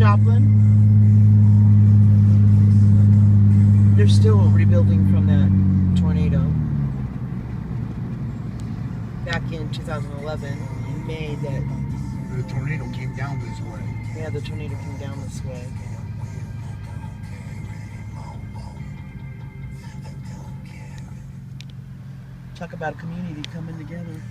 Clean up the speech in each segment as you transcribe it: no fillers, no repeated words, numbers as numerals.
Joplin. They're still rebuilding from that tornado. Back in 2011, in May, that the tornado came down this way. Yeah, the tornado came down this way. Talk about a community coming together.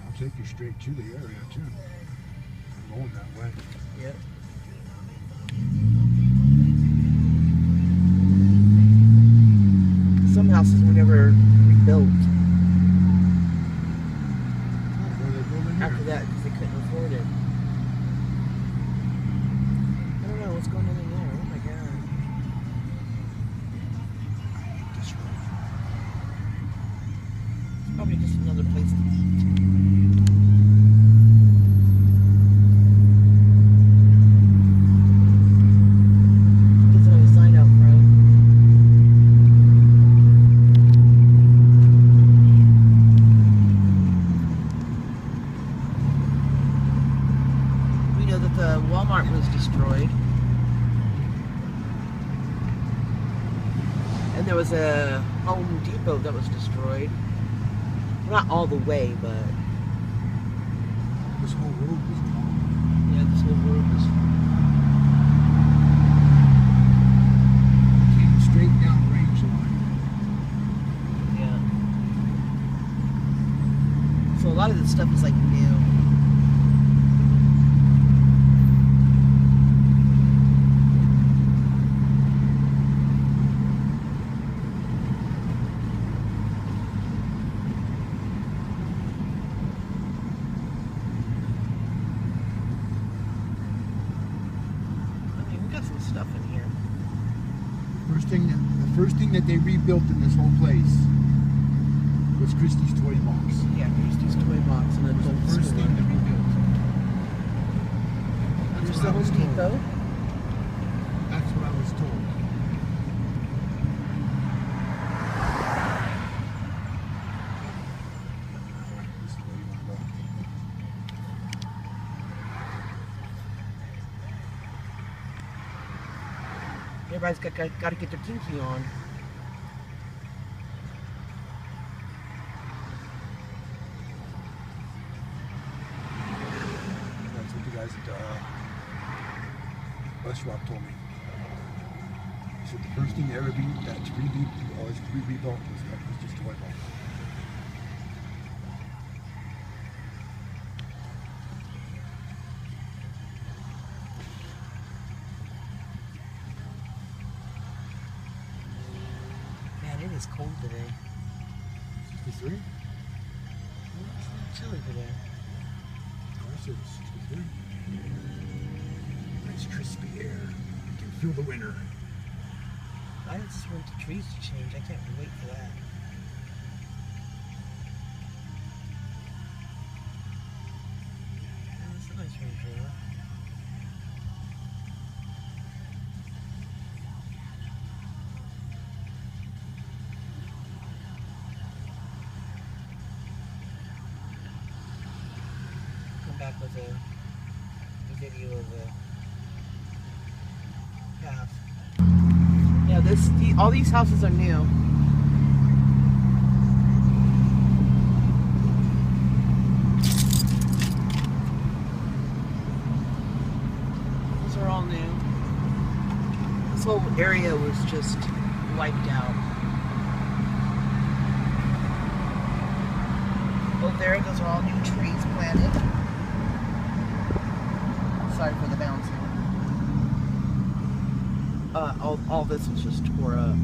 I'll take you straight to the area too. I'm going that way. Yep. Some houses were never rebuilt after that because they couldn't afford it. I don't know what's going on in there. Oh my god. I hate this road. It's probably just another place to eat. Doesn't have a sign out front. We know that the Walmart was destroyed. And there was a Home Depot that was destroyed. Not all the way, but This whole road was gone. yeah, this whole road was. Came straight down the range line. Yeah. So a lot of this stuff is like new. Stuff in here. The first thing that they rebuilt in this whole place was Christie's Toy Box. Yeah, Christie's Toy Box and then It was the first thing to be built. There's the Home Depot. That's what I was told. This is where you want to go. Everybody's got to get their kinky on. That's what the guys at Bus Rock told me. He said the first thing to ever be rebuilt was just Toy Box. It is cold today. 63? It's a little chilly today. Oh, I said it was 63. Nice crispy air. You can feel the winter. I just want the trees to change. I can't wait for that. Yeah, that's a nice Range Rover. Back with a video of the path. Yeah, all these houses are new. Those are all new. This whole area was just wiped out. Over there, those are all new trees planted. Sorry for the bouncing. All this was just tore up.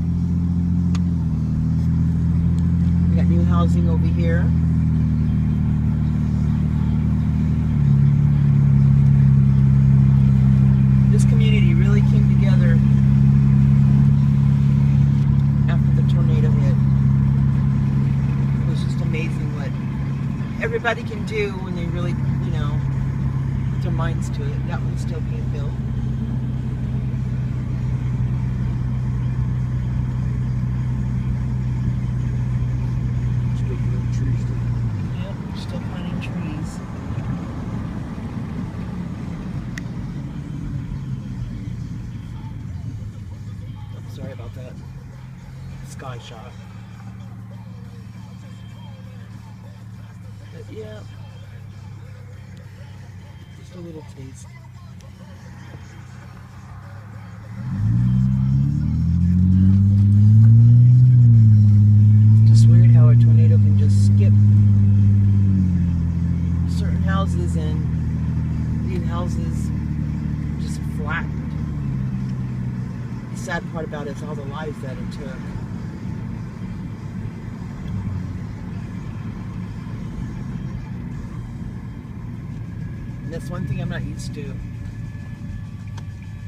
We got new housing over here. This community really came together after the tornado hit. It was just amazing what everybody can do when they really, put their minds to it. That one's still being built. Still about that sky shot. But yeah, just a little taste. Just weird how a tornado can just skip certain houses and leave houses just flattened. The sad part about it is all the lives that it took. And that's one thing I'm not used to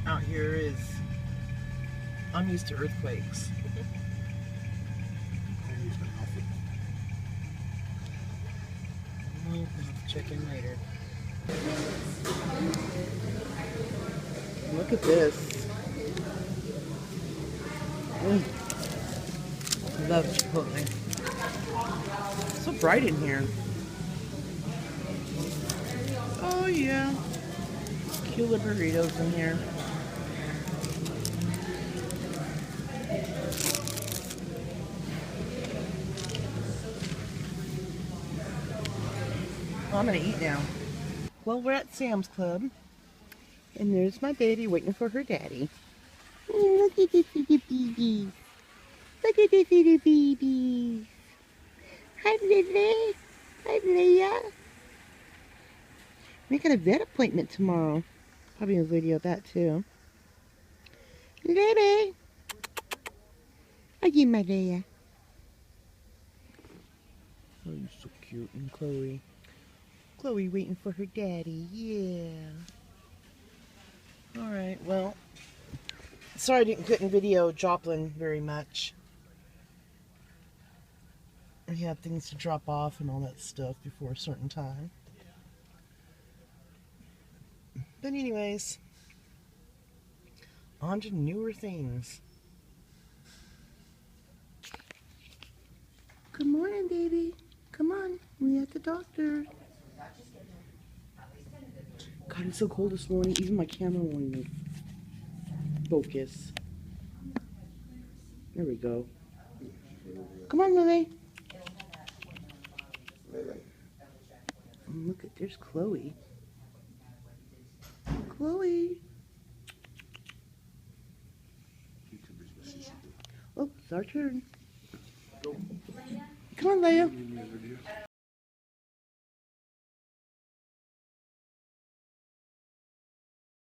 out here is I'm used to earthquakes. I'm used to nothing. Well, I'll have to check in later. Look at this. I love Chipotle. It's so bright in here. Oh yeah. Cute little burritos in here. Well, I'm gonna eat now. Well, we're at Sam's Club. And there's my baby waiting for her daddy. Look at this little baby. Look at this little baby. Hi, Lily. Hi, Leia. We got a vet appointment tomorrow. Probably a video of that too. Lily. Are you my Leia? Oh, you're so cute. And Chloe. Chloe waiting for her daddy. Yeah. Alright, well. Sorry I couldn't video Joplin very much. We had things to drop off and all that stuff before a certain time. But anyways, on to newer things. Good morning, baby. Come on, we at the doctor. God, it's so cold this morning. Even my camera won't even focus. There we go. Come on, Lily. Look at, there's Chloe. Chloe. Oh, it's our turn. Come on, Leia.